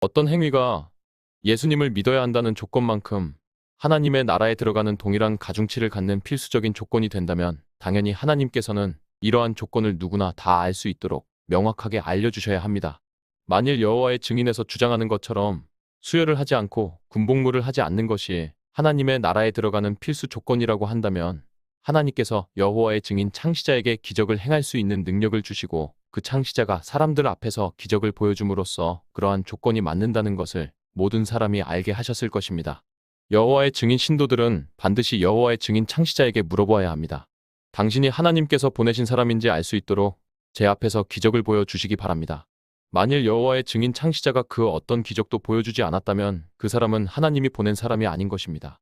어떤 행위가 예수님을 믿어야 한다는 조건만큼 하나님의 나라에 들어가는 동일한 가중치를 갖는 필수적인 조건이 된다면 당연히 하나님께서는 이러한 조건을 누구나 다 알 수 있도록 명확하게 알려주셔야 합니다. 만일 여호와의 증인에서 주장하는 것처럼 수혈을 하지 않고 군복무를 하지 않는 것이 하나님의 나라에 들어가는 필수 조건이라고 한다면 하나님께서 여호와의 증인 창시자에게 기적을 행할 수 있는 능력을 주시고 그 창시자가 사람들 앞에서 기적을 보여줌으로써 그러한 조건이 맞는다는 것을 모든 사람이 알게 하셨을 것입니다. 여호와의 증인 신도들은 반드시 여호와의 증인 창시자에게 물어보아야 합니다. 당신이 하나님께서 보내신 사람인지 알 수 있도록 제 앞에서 기적을 보여주시기 바랍니다. 만일 여호와의 증인 창시자가 그 어떤 기적도 보여주지 않았다면 그 사람은 하나님이 보낸 사람이 아닌 것입니다.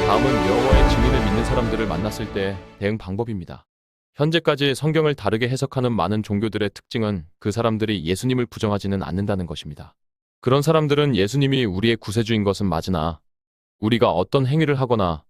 다음은 여호와의 증인을 믿는 사람들을 만났을 때 대응 방법입니다. 현재까지 성경을 다르게 해석하는 많은 종교들의 특징은 그 사람들이 예수님을 부정하지는 않는다는 것입니다. 그런 사람들은 예수님이 우리의 구세주인 것은 맞으나 우리가 어떤 행위를 하거나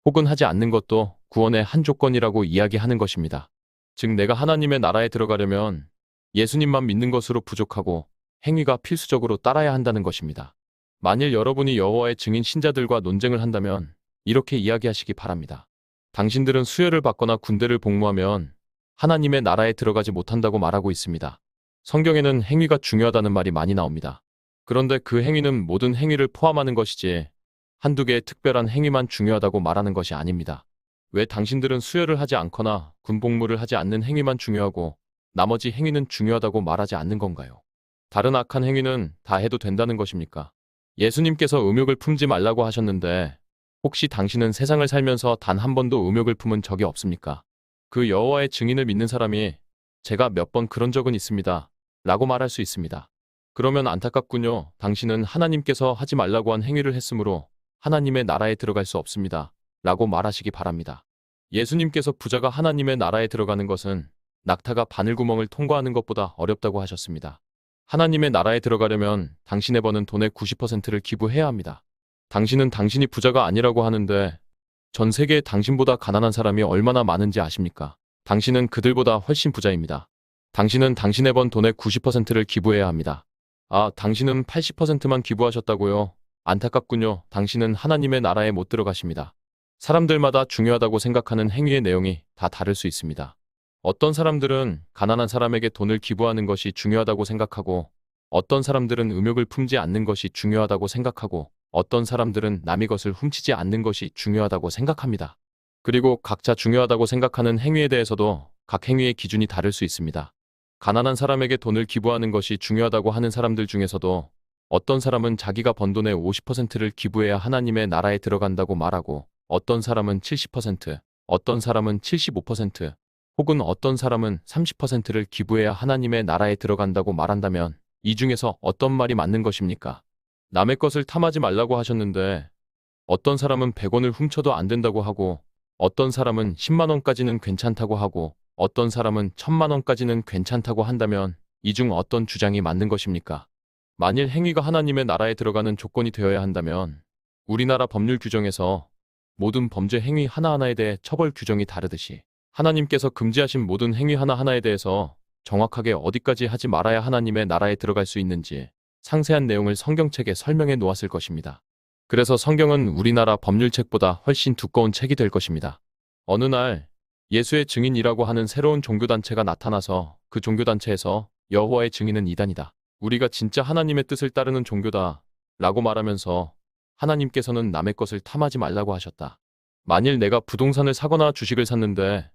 혹은 하지 않는 것도 구원의 한 조건이라고 이야기하는 것입니다. 즉 내가 하나님의 나라에 들어가려면 예수님만 믿는 것으로 부족하고 행위가 필수적으로 따라야 한다는 것입니다. 만일 여러분이 여호와의 증인 신자들과 논쟁을 한다면 이렇게 이야기하시기 바랍니다. 당신들은 수혈을 받거나 군대를 복무하면 하나님의 나라에 들어가지 못한다고 말하고 있습니다. 성경에는 행위가 중요하다는 말이 많이 나옵니다. 그런데 그 행위는 모든 행위를 포함하는 것이지 한두 개의 특별한 행위만 중요하다고 말하는 것이 아닙니다. 왜 당신들은 수혈을 하지 않거나 군복무를 하지 않는 행위만 중요하고 나머지 행위는 중요하다고 말하지 않는 건가요? 다른 악한 행위는 다 해도 된다는 것입니까? 예수님께서 음욕을 품지 말라고 하셨는데 혹시 당신은 세상을 살면서 단 한 번도 음욕을 품은 적이 없습니까? 그 여호와의 증인을 믿는 사람이 제가 몇 번 그런 적은 있습니다. 라고 말할 수 있습니다. 그러면 안타깝군요. 당신은 하나님께서 하지 말라고 한 행위를 했으므로 하나님의 나라에 들어갈 수 없습니다. 라고 말하시기 바랍니다. 예수님께서 부자가 하나님의 나라에 들어가는 것은 낙타가 바늘구멍을 통과하는 것보다 어렵다고 하셨습니다. 하나님의 나라에 들어가려면 당신의 버는 돈의 90%를 기부해야 합니다. 당신은 당신이 부자가 아니라고 하는데 전 세계에 당신보다 가난한 사람이 얼마나 많은지 아십니까? 당신은 그들보다 훨씬 부자입니다. 당신은 당신의 번 돈의 90%를 기부해야 합니다. 아, 당신은 80%만 기부하셨다고요? 안타깝군요. 당신은 하나님의 나라에 못 들어가십니다. 사람들마다 중요하다고 생각하는 행위의 내용이 다 다를 수 있습니다. 어떤 사람들은 가난한 사람에게 돈을 기부하는 것이 중요하다고 생각하고 어떤 사람들은 음욕을 품지 않는 것이 중요하다고 생각하고 어떤 사람들은 남의 것을 훔치지 않는 것이 중요하다고 생각합니다. 그리고 각자 중요하다고 생각하는 행위에 대해서도 각 행위의 기준이 다를 수 있습니다. 가난한 사람에게 돈을 기부하는 것이 중요하다고 하는 사람들 중에서도 어떤 사람은 자기가 번 돈의 50%를 기부해야 하나님의 나라에 들어간다고 말하고 어떤 사람은 70%, 어떤 사람은 75%, 혹은 어떤 사람은 30%를 기부해야 하나님의 나라에 들어간다고 말한다면 이 중에서 어떤 말이 맞는 것입니까? 남의 것을 탐하지 말라고 하셨는데 어떤 사람은 100원을 훔쳐도 안 된다고 하고 어떤 사람은 10만 원까지는 괜찮다고 하고 어떤 사람은 1000만 원까지는 괜찮다고 한다면 이 중 어떤 주장이 맞는 것입니까? 만일 행위가 하나님의 나라에 들어가는 조건이 되어야 한다면 우리나라 법률 규정에서 모든 범죄 행위 하나하나에 대해 처벌 규정이 다르듯이 하나님께서 금지하신 모든 행위 하나하나에 대해서 정확하게 어디까지 하지 말아야 하나님의 나라에 들어갈 수 있는지 상세한 내용을 성경책에 설명해 놓았을 것입니다. 그래서 성경은 우리나라 법률책보다 훨씬 두꺼운 책이 될 것입니다. 어느 날 예수의 증인이라고 하는 새로운 종교단체가 나타나서 그 종교단체에서 여호와의 증인은 이단이다. 우리가 진짜 하나님의 뜻을 따르는 종교다. 라고 말하면서 하나님께서는 남의 것을 탐하지 말라고 하셨다. 만일 내가 부동산을 사거나 주식을 샀는데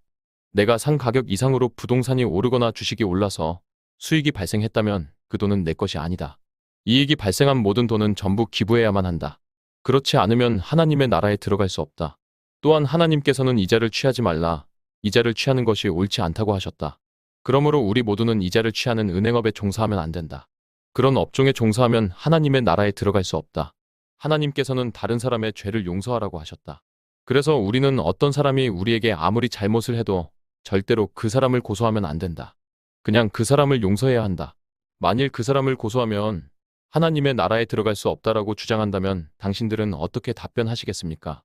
내가 산 가격 이상으로 부동산이 오르거나 주식이 올라서 수익이 발생했다면 그 돈은 내 것이 아니다. 이익이 발생한 모든 돈은 전부 기부해야만 한다. 그렇지 않으면 하나님의 나라에 들어갈 수 없다. 또한 하나님께서는 이자를 취하지 말라. 이자를 취하는 것이 옳지 않다고 하셨다. 그러므로 우리 모두는 이자를 취하는 은행업에 종사하면 안 된다. 그런 업종에 종사하면 하나님의 나라에 들어갈 수 없다. 하나님께서는 다른 사람의 죄를 용서하라고 하셨다. 그래서 우리는 어떤 사람이 우리에게 아무리 잘못을 해도 절대로 그 사람을 고소하면 안 된다. 그냥 그 사람을 용서해야 한다. 만일 그 사람을 고소하면 하나님의 나라에 들어갈 수 없다라고 주장한다면 당신들은 어떻게 답변하시겠습니까?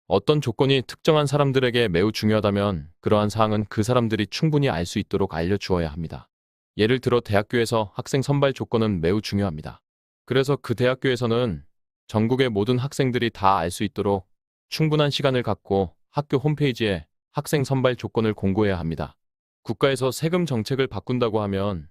어떤 조건이 특정한 사람들에게 매우 중요하다면 그러한 사항은 그 사람들이 충분히 알 수 있도록 알려주어야 합니다. 예를 들어 대학교에서 학생 선발 조건은 매우 중요합니다. 그래서 그 대학교에서는 전국의 모든 학생들이 다 알 수 있도록 충분한 시간을 갖고 학교 홈페이지에 학생 선발 조건을 공고해야 합니다. 국가에서 세금 정책을 바꾼다고 하면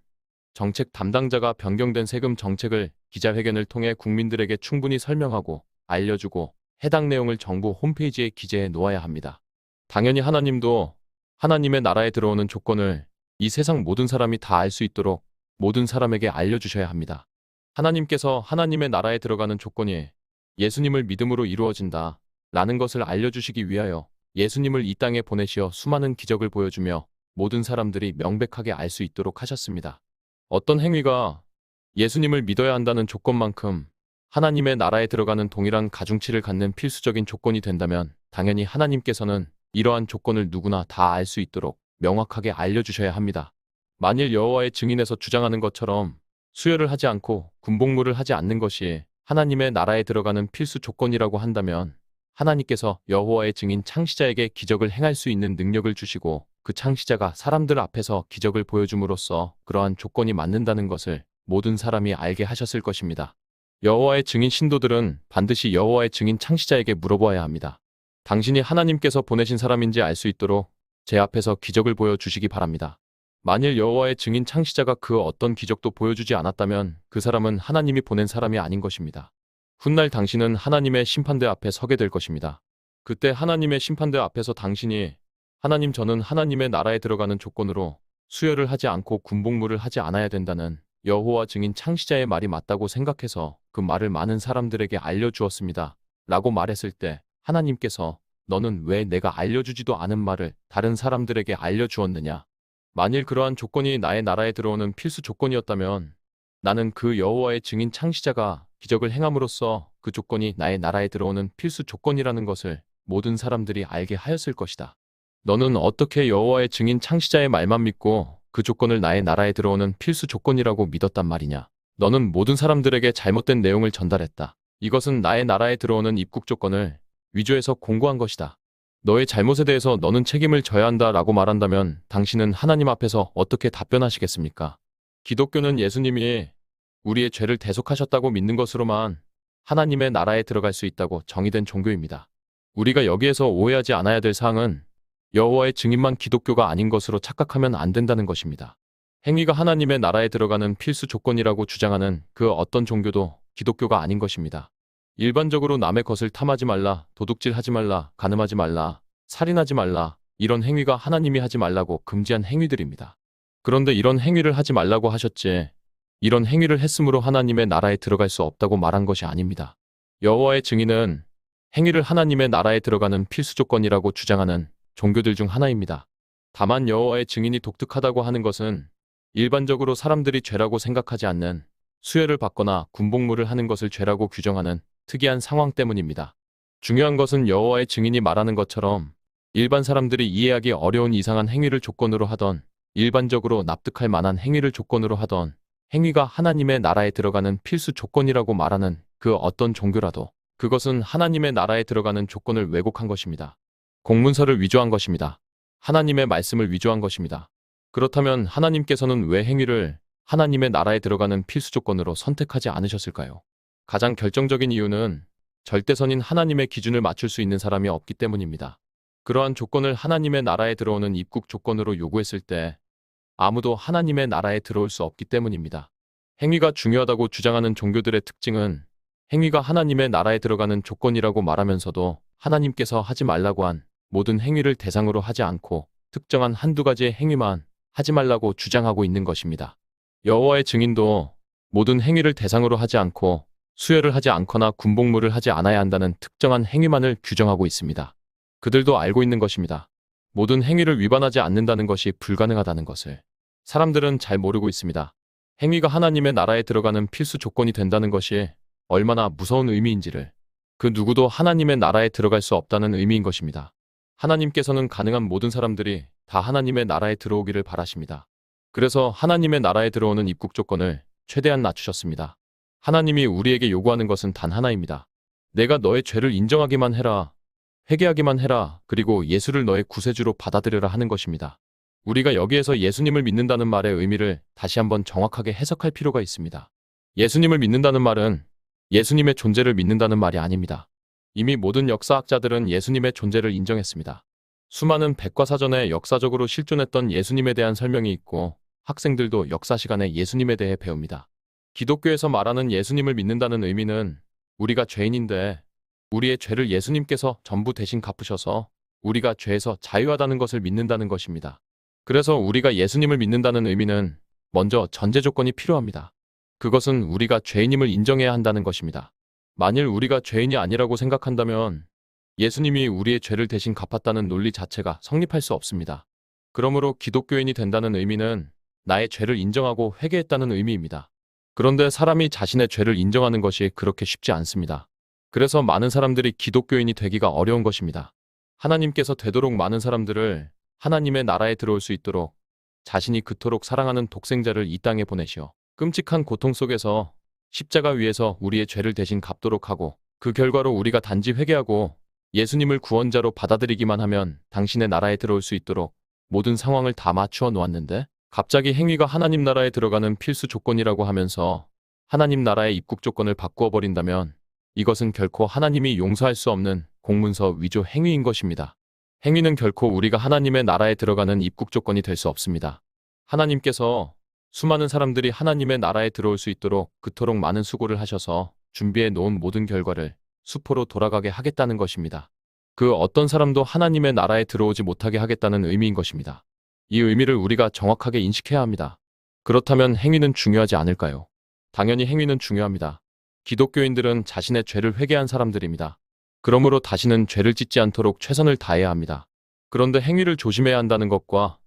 정책 담당자가 변경된 세금 정책을 기자회견을 통해 국민들에게 충분히 설명하고 알려주고 해당 내용을 정부 홈페이지에 기재해 놓아야 합니다. 당연히 하나님도 하나님의 나라에 들어오는 조건을 이 세상 모든 사람이 다 알 수 있도록 모든 사람에게 알려주셔야 합니다. 하나님께서 하나님의 나라에 들어가는 조건이 예수님을 믿음으로 이루어진다 라는 것을 알려주시기 위하여 예수님을 이 땅에 보내시어 수많은 기적을 보여주며 모든 사람들이 명백하게 알 수 있도록 하셨습니다. 어떤 행위가 예수님을 믿어야 한다는 조건만큼 하나님의 나라에 들어가는 동일한 가중치를 갖는 필수적인 조건이 된다면 당연히 하나님께서는 이러한 조건을 누구나 다 알 수 있도록 명확하게 알려주셔야 합니다. 만일 여호와의 증인에서 주장하는 것처럼 수혈을 하지 않고 군복무를 하지 않는 것이 하나님의 나라에 들어가는 필수 조건이라고 한다면 하나님께서 여호와의 증인 창시자에게 기적을 행할 수 있는 능력을 주시고 그 창시자가 사람들 앞에서 기적을 보여줌으로써 그러한 조건이 맞는다는 것을 모든 사람이 알게 하셨을 것입니다. 여호와의 증인 신도들은 반드시 여호와의 증인 창시자에게 물어보아야 합니다. 당신이 하나님께서 보내신 사람인지 알 수 있도록 제 앞에서 기적을 보여주시기 바랍니다. 만일 여호와의 증인 창시자가 그 어떤 기적도 보여주지 않았다면 그 사람은 하나님이 보낸 사람이 아닌 것입니다. 훗날 당신은 하나님의 심판대 앞에 서게 될 것입니다. 그때 하나님의 심판대 앞에서 당신이 하나님 저는 하나님의 나라에 들어가는 조건으로 수혈을 하지 않고 군복무를 하지 않아야 된다는 여호와 증인 창시자의 말이 맞다고 생각해서 그 말을 많은 사람들에게 알려주었습니다. 라고 말했을 때 하나님께서 너는 왜 내가 알려주지도 않은 말을 다른 사람들에게 알려주었느냐? 만일 그러한 조건이 나의 나라에 들어오는 필수 조건이었다면 나는 그 여호와의 증인 창시자가 기적을 행함으로써 그 조건이 나의 나라에 들어오는 필수 조건이라는 것을 모든 사람들이 알게 하였을 것이다. 너는 어떻게 여호와의 증인 창시자의 말만 믿고 그 조건을 나의 나라에 들어오는 필수 조건이라고 믿었단 말이냐? 너는 모든 사람들에게 잘못된 내용을 전달했다. 이것은 나의 나라에 들어오는 입국 조건을 위조해서 공고한 것이다. 너의 잘못에 대해서 너는 책임을 져야 한다 라고 말한다면 당신은 하나님 앞에서 어떻게 답변하시겠습니까? 기독교는 예수님이 우리의 죄를 대속하셨다고 믿는 것으로만 하나님의 나라에 들어갈 수 있다고 정의된 종교입니다. 우리가 여기에서 오해하지 않아야 될 사항은 여호와의 증인만 기독교가 아닌 것으로 착각하면 안 된다는 것입니다. 행위가 하나님의 나라에 들어가는 필수 조건이라고 주장하는 그 어떤 종교도 기독교가 아닌 것입니다. 일반적으로 남의 것을 탐하지 말라, 도둑질하지 말라, 간음하지 말라, 살인하지 말라 이런 행위가 하나님이 하지 말라고 금지한 행위들입니다. 그런데 이런 행위를 하지 말라고 하셨지 이런 행위를 했으므로 하나님의 나라에 들어갈 수 없다고 말한 것이 아닙니다. 여호와의 증인은 행위를 하나님의 나라에 들어가는 필수 조건이라고 주장하는 종교들 중 하나입니다. 다만 여호와의 증인이 독특하다고 하는 것은 일반적으로 사람들이 죄라고 생각하지 않는 수혈을 받거나 군복무를 하는 것을 죄라고 규정하는 특이한 상황 때문입니다. 중요한 것은 여호와의 증인이 말하는 것처럼 일반 사람들이 이해하기 어려운 이상한 행위를 조건으로 하던 일반적으로 납득할 만한 행위를 조건으로 하던 행위가 하나님의 나라에 들어가는 필수 조건이라고 말하는 그 어떤 종교라도 그것은 하나님의 나라에 들어가는 조건을 왜곡한 것입니다. 공문서를 위조한 것입니다. 하나님의 말씀을 위조한 것입니다. 그렇다면 하나님께서는 왜 행위를 하나님의 나라에 들어가는 필수 조건으로 선택하지 않으셨을까요? 가장 결정적인 이유는 절대선인 하나님의 기준을 맞출 수 있는 사람이 없기 때문입니다. 그러한 조건을 하나님의 나라에 들어오는 입국 조건으로 요구했을 때 아무도 하나님의 나라에 들어올 수 없기 때문입니다. 행위가 중요하다고 주장하는 종교들의 특징은 행위가 하나님의 나라에 들어가는 조건이라고 말하면서도 하나님께서 하지 말라고 한 모든 행위를 대상으로 하지 않고 특정한 한두 가지의 행위만 하지 말라고 주장하고 있는 것입니다. 여호와의 증인도 모든 행위를 대상으로 하지 않고 수혈을 하지 않거나 군복무를 하지 않아야 한다는 특정한 행위만을 규정하고 있습니다. 그들도 알고 있는 것입니다. 모든 행위를 위반하지 않는다는 것이 불가능하다는 것을 사람들은 잘 모르고 있습니다. 행위가 하나님의 나라에 들어가는 필수 조건이 된다는 것이 얼마나 무서운 의미인지를 그 누구도 하나님의 나라에 들어갈 수 없다는 의미인 것입니다. 하나님께서는 가능한 모든 사람들이 다 하나님의 나라에 들어오기를 바라십니다. 그래서 하나님의 나라에 들어오는 입국 조건을 최대한 낮추셨습니다. 하나님이 우리에게 요구하는 것은 단 하나입니다. 내가 너의 죄를 인정하기만 해라. 회개하기만 해라. 그리고 예수를 너의 구세주로 받아들여라 하는 것입니다. 우리가 여기에서 예수님을 믿는다는 말의 의미를 다시 한번 정확하게 해석할 필요가 있습니다. 예수님을 믿는다는 말은 예수님의 존재를 믿는다는 말이 아닙니다. 이미 모든 역사학자들은 예수님의 존재를 인정했습니다. 수많은 백과사전에 역사적으로 실존했던 예수님에 대한 설명이 있고 학생들도 역사 시간에 예수님에 대해 배웁니다. 기독교에서 말하는 예수님을 믿는다는 의미는 우리가 죄인인데 우리의 죄를 예수님께서 전부 대신 갚으셔서 우리가 죄에서 자유하다는 것을 믿는다는 것입니다. 그래서 우리가 예수님을 믿는다는 의미는 먼저 전제 조건이 필요합니다. 그것은 우리가 죄인임을 인정해야 한다는 것입니다. 만일 우리가 죄인이 아니라고 생각한다면 예수님이 우리의 죄를 대신 갚았다는 논리 자체가 성립할 수 없습니다. 그러므로 기독교인이 된다는 의미는 나의 죄를 인정하고 회개했다는 의미입니다. 그런데 사람이 자신의 죄를 인정하는 것이 그렇게 쉽지 않습니다. 그래서 많은 사람들이 기독교인이 되기가 어려운 것입니다. 하나님께서 되도록 많은 사람들을 하나님의 나라에 들어올 수 있도록 자신이 그토록 사랑하는 독생자를 이 땅에 보내시어 끔찍한 고통 속에서 십자가 위에서 우리의 죄를 대신 갚도록 하고 그 결과로 우리가 단지 회개하고 예수님을 구원자로 받아들이기만 하면 당신의 나라에 들어올 수 있도록 모든 상황을 다 맞추어 놓았는데 갑자기 행위가 하나님 나라에 들어가는 필수 조건이라고 하면서 하나님 나라의 입국 조건을 바꾸어 버린다면 이것은 결코 하나님이 용서할 수 없는 공문서 위조 행위인 것입니다. 행위는 결코 우리가 하나님의 나라에 들어가는 입국 조건이 될 수 없습니다. 하나님께서 수많은 사람들이 하나님의 나라에 들어올 수 있도록 그토록 많은 수고를 하셔서 준비해 놓은 모든 결과를 수포로 돌아가게 하겠다는 것입니다. 그 어떤 사람도 하나님의 나라에 들어오지 못하게 하겠다는 의미인 것입니다. 이 의미를 우리가 정확하게 인식해야 합니다. 그렇다면 행위는 중요하지 않을까요? 당연히 행위는 중요합니다. 기독교인들은 자신의 죄를 회개한 사람들입니다. 그러므로 다시는 죄를 짓지 않도록 최선을 다해야 합니다. 그런데 행위를 조심해야 한다는 것과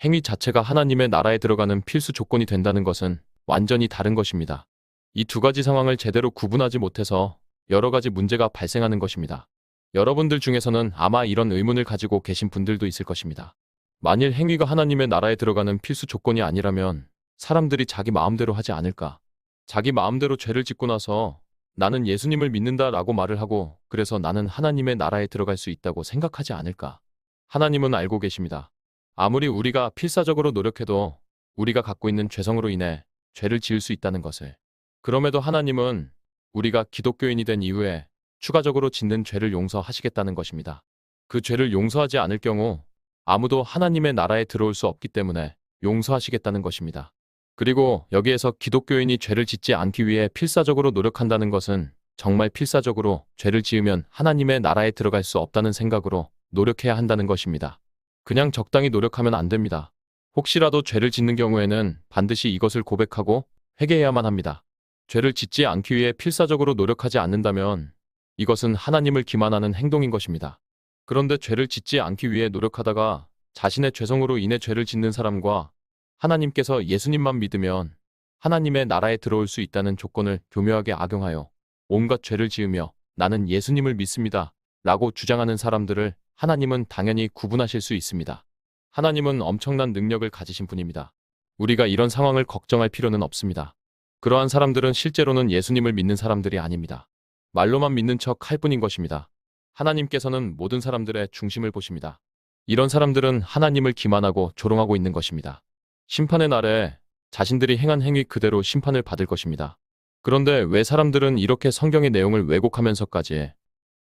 행위 자체가 하나님의 나라에 들어가는 필수 조건이 된다는 것은 완전히 다른 것입니다. 이 두 가지 상황을 제대로 구분하지 못해서 여러 가지 문제가 발생하는 것입니다. 여러분들 중에서는 아마 이런 의문을 가지고 계신 분들도 있을 것입니다. 만일 행위가 하나님의 나라에 들어가는 필수 조건이 아니라면 사람들이 자기 마음대로 하지 않을까? 자기 마음대로 죄를 짓고 나서 나는 예수님을 믿는다라고 말을 하고 그래서 나는 하나님의 나라에 들어갈 수 있다고 생각하지 않을까? 하나님은 알고 계십니다. 아무리 우리가 필사적으로 노력해도 우리가 갖고 있는 죄성으로 인해 죄를 지을 수 있다는 것을. 그럼에도 하나님은 우리가 기독교인이 된 이후에 추가적으로 짓는 죄를 용서하시겠다는 것입니다. 그 죄를 용서하지 않을 경우 아무도 하나님의 나라에 들어올 수 없기 때문에 용서하시겠다는 것입니다. 그리고 여기에서 기독교인이 죄를 짓지 않기 위해 필사적으로 노력한다는 것은 정말 필사적으로 죄를 지으면 하나님의 나라에 들어갈 수 없다는 생각으로 노력해야 한다는 것입니다. 그냥 적당히 노력하면 안 됩니다. 혹시라도 죄를 짓는 경우에는 반드시 이것을 고백하고 회개해야만 합니다. 죄를 짓지 않기 위해 필사적으로 노력하지 않는다면 이것은 하나님을 기만하는 행동인 것입니다. 그런데 죄를 짓지 않기 위해 노력하다가 자신의 죄성으로 인해 죄를 짓는 사람과 하나님께서 예수님만 믿으면 하나님의 나라에 들어올 수 있다는 조건을 교묘하게 악용하여 온갖 죄를 지으며 나는 예수님을 믿습니다 라고 주장하는 사람들을 하나님은 당연히 구분하실 수 있습니다. 하나님은 엄청난 능력을 가지신 분입니다. 우리가 이런 상황을 걱정할 필요는 없습니다. 그러한 사람들은 실제로는 예수님을 믿는 사람들이 아닙니다. 말로만 믿는 척 할 뿐인 것입니다. 하나님께서는 모든 사람들의 중심을 보십니다. 이런 사람들은 하나님을 기만하고 조롱하고 있는 것입니다. 심판의 날에 자신들이 행한 행위 그대로 심판을 받을 것입니다. 그런데 왜 사람들은 이렇게 성경의 내용을 왜곡하면서까지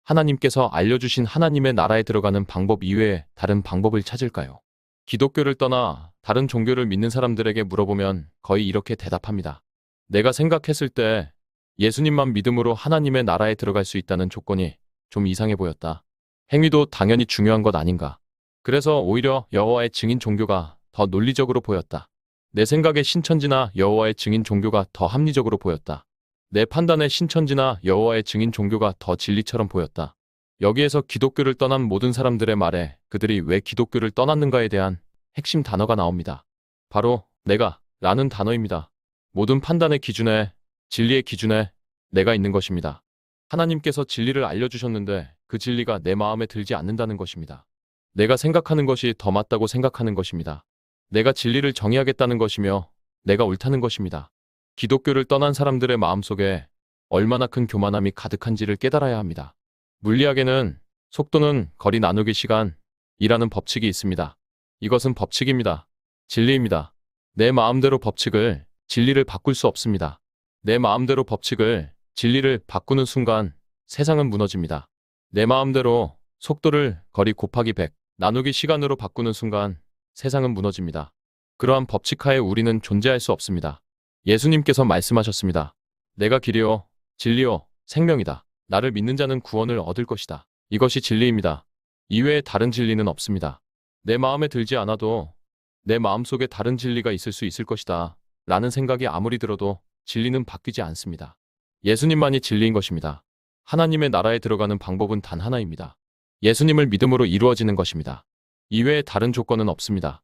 하나님께서 알려주신 하나님의 나라에 들어가는 방법 이외에 다른 방법을 찾을까요? 기독교를 떠나 다른 종교를 믿는 사람들에게 물어보면 거의 이렇게 대답합니다. 내가 생각했을 때 예수님만 믿음으로 하나님의 나라에 들어갈 수 있다는 조건이 좀 이상해 보였다. 행위도 당연히 중요한 것 아닌가. 그래서 오히려 여호와의 증인 종교가 더 논리적으로 보였다. 내 생각에 신천지나 여호와의 증인 종교가 더 합리적으로 보였다. 내 판단에 신천지나 여호와의 증인 종교가 더 진리처럼 보였다. 여기에서 기독교를 떠난 모든 사람들의 말에 그들이 왜 기독교를 떠났는가에 대한 핵심 단어가 나옵니다. 바로 내가 라는 단어입니다. 모든 판단의 기준에, 진리의 기준에 내가 있는 것입니다. 하나님께서 진리를 알려주셨는데 그 진리가 내 마음에 들지 않는다는 것입니다. 내가 생각하는 것이 더 맞다고 생각하는 것입니다. 내가 진리를 정의하겠다는 것이며 내가 옳다는 것입니다. 기독교를 떠난 사람들의 마음속에 얼마나 큰 교만함이 가득한지를 깨달아야 합니다. 물리학에는 속도는 거리 나누기 시간이라는 법칙이 있습니다. 이것은 법칙입니다. 진리입니다. 내 마음대로 법칙을, 진리를 바꿀 수 없습니다. 내 마음대로 법칙을, 진리를 바꾸는 순간 세상은 무너집니다. 내 마음대로 속도를 거리 곱하기 100 나누기 시간으로 바꾸는 순간 세상은 무너집니다. 그러한 법칙하에 우리는 존재할 수 없습니다. 예수님께서 말씀하셨습니다. 내가 길이요, 진리요, 생명이다. 나를 믿는 자는 구원을 얻을 것이다. 이것이 진리입니다. 이외에 다른 진리는 없습니다. 내 마음에 들지 않아도 내 마음속에 다른 진리가 있을 수 있을 것이다. 라는 생각이 아무리 들어도 진리는 바뀌지 않습니다. 예수님만이 진리인 것입니다. 하나님의 나라에 들어가는 방법은 단 하나입니다. 예수님을 믿음으로 이루어지는 것입니다. 이외에 다른 조건은 없습니다.